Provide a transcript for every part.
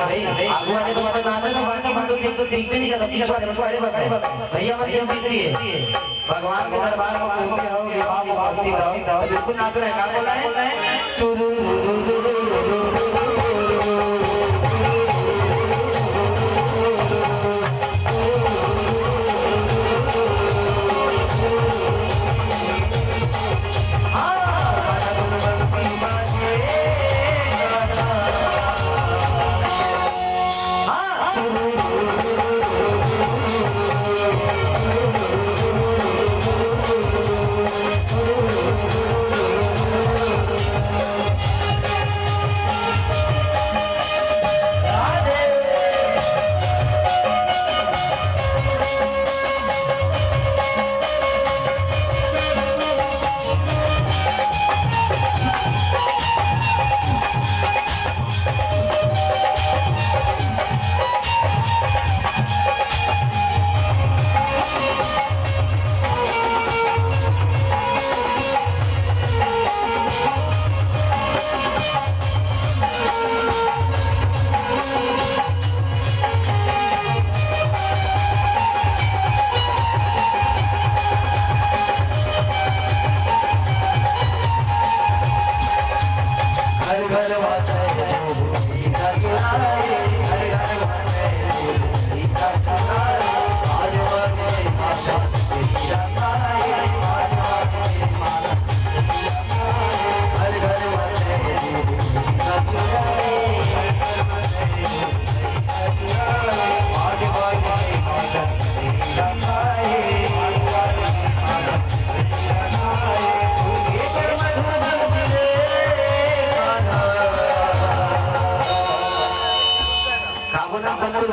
भाई आगू वाले बस में नाचे तो बाकी बंदो देख भी नहीं करता पीछे वाले को अड़े बस है भैया मत से बिनती है भगवान के दरबार में पहुंचे हो विवाह में उपस्थित हो बिल्कुल नाच रहे हैं क्या बोला है टुरु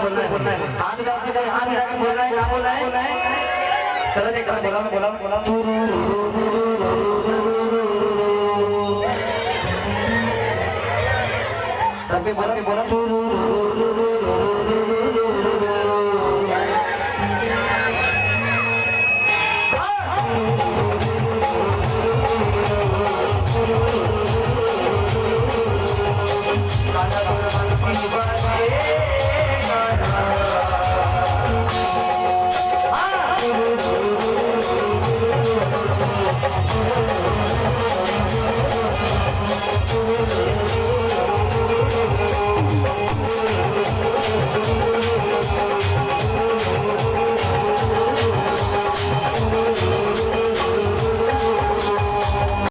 हाथ उठा के बोलना है क्या बोलना है चलो देख बोला सब पे बोला